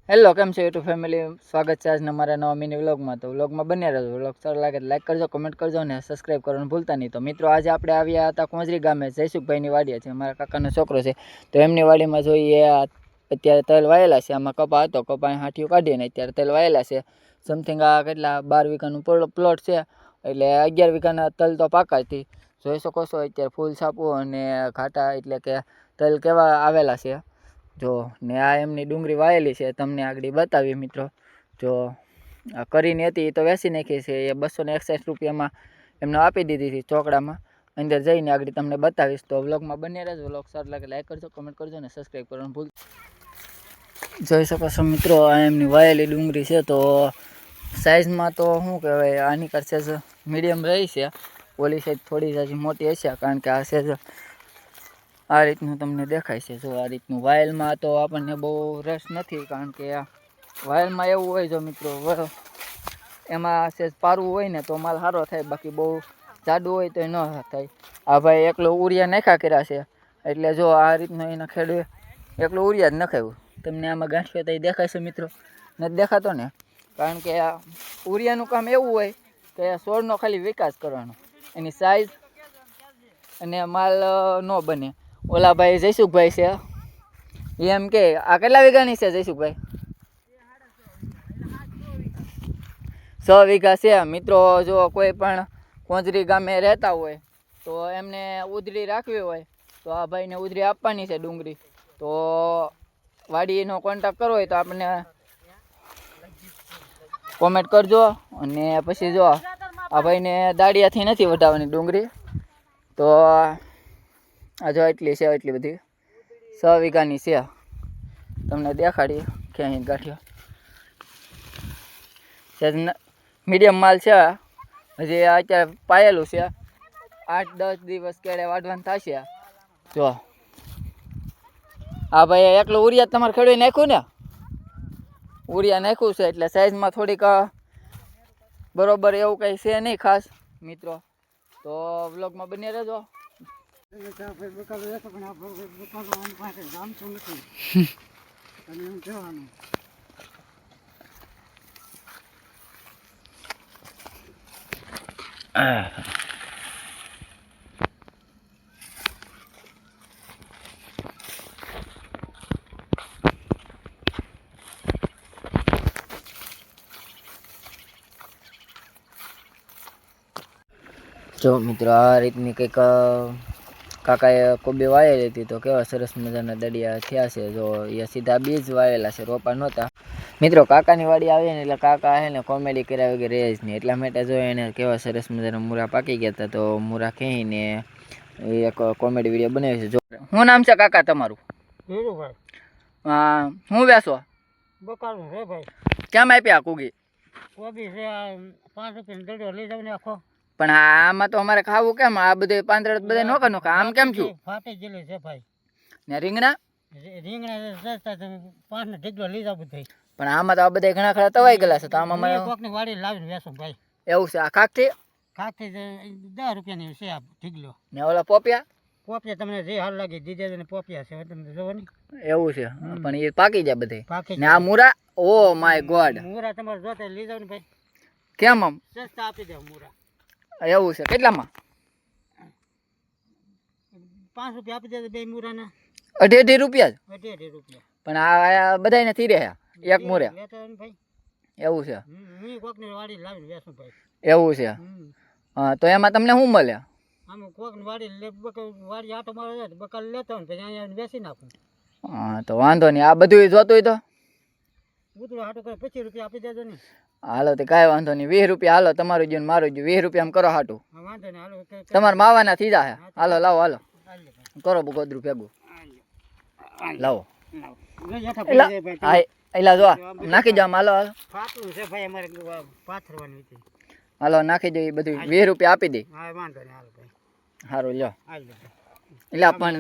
Hello, કેમ છે YouTube family? સ્વાગત છે આજના મારા નવા મિની વ્લોગમાં. તો વ્લોગમાં બન્યા રહેજો. વ્લોગ સારો લાગે તો લાઈક કરજો, કમેન્ટ કરજો અને સબસ્ક્રાઈબ કરવાનું ભૂલતા નહીં. તો મિત્રો, આજે આપણે આવ્યા હતા કોંજરી ગામે. જયસુખભાઈની વાડી છે, મારા કાકાનો છોકરો છે. તો એમની વાડીમાં જોઈએ અત્યારે તલ વાયેલા છે. આમાં કપા હતો, કપાની હાંઠીઓ કાઢીને અત્યારે તલ વાયેલા છે. સમથિંગ આ કેટલા 12 વીઘાનું પ્લોટ છે, એટલે 11 વીઘાના તલ તો પાકાથી જોઈ શકો છો. અત્યારે ફૂલ છાપું અને ઘાટા એટલે કે તલ કેવા આવેલા છે જો. ને આ એમની ડુંગળી વાયેલી છે, તમને આગળ બતાવી મિત્રો. જો કરીને હતી એ તો વેચી નાખી છે, એ 261 રૂપિયામાં એમને આપી દીધી હતી ચોકડામાં. અંદર જઈને આગળ તમને બતાવીશ. તો વ્લોગમાં બન્યા રહેજો. વ્લોગ સારો લાગે લાઈક કરજો, કમેન્ટ કરજો અને સબસ્ક્રાઈબ કરવાનું ભૂલ. જોઈ શકો છો મિત્રો, આ એમની વાયેલી ડુંગળી છે. તો સાઇઝમાં તો શું કહેવાય, આની કરશે જ મીડિયમ રહી છે. ઓલી સાઈડ થોડી જ મોટી હશે, કારણ કે આ સેજ આ રીતનું તમને દેખાય છે. જો આ રીતનું વાયલમાં તો આપણને બહુ રસ નથી, કારણ કે વાયલમાં એવું હોય જો મિત્રો, એમાં સેજ પારવું હોય ને તો માલ સારો થાય, બાકી બહુ જાડું હોય તો એ ન થાય. આ ભાઈ એકલો ઉરિયા નાખ્યા કર્યા છે, એટલે જો આ રીતનું એના ખેડૂએ એકલો ઉરિયા જ નખાવ્યું. તમને આમાં ગાંઠિયો તો એ દેખાય છે મિત્રો? નથી દેખાતો ને? કારણ કે આ ઉરિયાનું કામ એવું હોય કે છોડનો ખાલી વિકાસ કરવાનો, એની સાઈઝ અને માલ ન બને. ઓલા ભાઈ જયસુખભાઈ છે, એમ કે આ કેટલા વીઘાની છે જયસુખભાઈ? 6 વીઘા છે મિત્રો. જો કોઈ પણ કોંજરી ગામે રહેતા હોય તો એમને ઉધરી રાખવી હોય તો આ ભાઈને ઉધરી આપવાની છે ડુંગળી. તો વાડીનો કોન્ટેક્ટ કરવો હોય તો આપણને કોમેન્ટ કરજો. અને પછી જો આ ભાઈને દાડિયાથી નથી વઢાવવાની ડુંગળી. તો આ જો એટલી છે, એટલી બધી 6 વીઘાની છે. તમને દેખાડીએ ક્યાંય ગાંઠિયો છે, મીડિયમ માલ છે. હજી અત્યારે પાયેલું છે, 8-10 દિવસ કેળે વાઢવાનું થશે. જો આ ભાઈ એકલું ઉરિયા તમારે ખેડૂએ નાખ્યું ને? ઉરિયા નાખ્યું છે, એટલે સાઈઝમાં થોડીક બરોબર એવું કંઈ છે નહીં ખાસ મિત્રો. તો વ્લોગમાં બની રહેજો. જો મિત્રો, આ રીતની કંઈક કાકાએ કોબી વાયેલી હતી, તો કેવા સરસ મજાના દડિયા થયા છે. જો એ સીધા બીજ વાયેલા છે, રોપા નહોતા મિત્રો. કાકાની વાડી આવી ને એટલે કાકા છે ને કોમેડી કર્યા વગર રહે જ નહીં. એટલા માટે જો એને કેવા સરસ મજાના મૂરા પાકી ગયા હતા, તો મૂરા ખેંચીને એક કોમેડી વિડીયો બનાવી છે. જો શું નામ છે કાકા તમારું? હું વેચો? કેમ આપ્યા કુગી? કોબી છે 5 રૂપિયાનો દડો લઈ જાવ ને આખો. પણ આમાં તો અમારે ખાવું કેમ? આ બધું પાંદડા બધા નોખા નોખા આમ કેમ છું? ફાટી ગયેલું છે ભાઈ. ને રીંગણા? રીંગણા સસ્તા છે, 5 નો ઢગલો લઈ જાવ બધું. પણ આમાં તો આ બધા ઘણા ખરા તવાઈ ગયેલા છે. તો આમાં મને કોકની વાડી લાવીને વેચું ભાઈ. એવું છે? આ ખાખથી? ખાખથી 10 રૂપિયાની છે આ ઢગલો. ને ઓલા પોપિયા? પોપિયા તમને જે હાલ લાગે દીધે ને પોપિયા છે, તમે જોવો ને. એવું છે? પણ એ પાકી જાય બધે. પાકી ને આ મૂરા? Oh my God! મૂરા તમારે જોતા લઈ જાવ ને ભાઈ. કેમ આમ? સસ્તા આપી દે મૂરા. એવું છે? કેટલામાં? 5 રૂપિયા આપી દે બે મૂરાના. 2.5 રૂપિયા જ? 2.5 રૂપિયા. પણ આ બધાય નથી રહ્યા એક મૂરે? ભાઈ એવું છે? હું કોકની વાડી લાવીને વેચું ભાઈ. એવું છે? હા, તો એમાં તમને શું મળે? આમાં કોકની વાડી આટો મારો જાય બકાલ લેતો ને પછી અહીંયા વેચી નાખું. હા, તો વાંધો નહીં. આ બધું જોતું હોય તો ઉતરો હાટો કરે 25 રૂપિયા આપી દેજો ને. હાલો, તો કાંઈ વાંધો નહીં. 20 રૂપિયા હાલો, તમારું જો મારું જો. 20 રૂપિયા કરો હાટું. વાંધો નહીં, હાલો. તમારે માવાના થઈ જાય. હાલો, લાવો, હાલો કરો ગોદરું ભેગું. લાવો. એલા જો નાખી જાવ. હાલો હાલો પાતળું છે ભાઈ, અમારે પાથરવાની હતી. હાલો નાખી દો. એ બધું 20 રૂપિયા આપી દે. હા વાંધો નહીં, હાલો ભાઈ. સારું લ્યો. હાલો એટલે પણ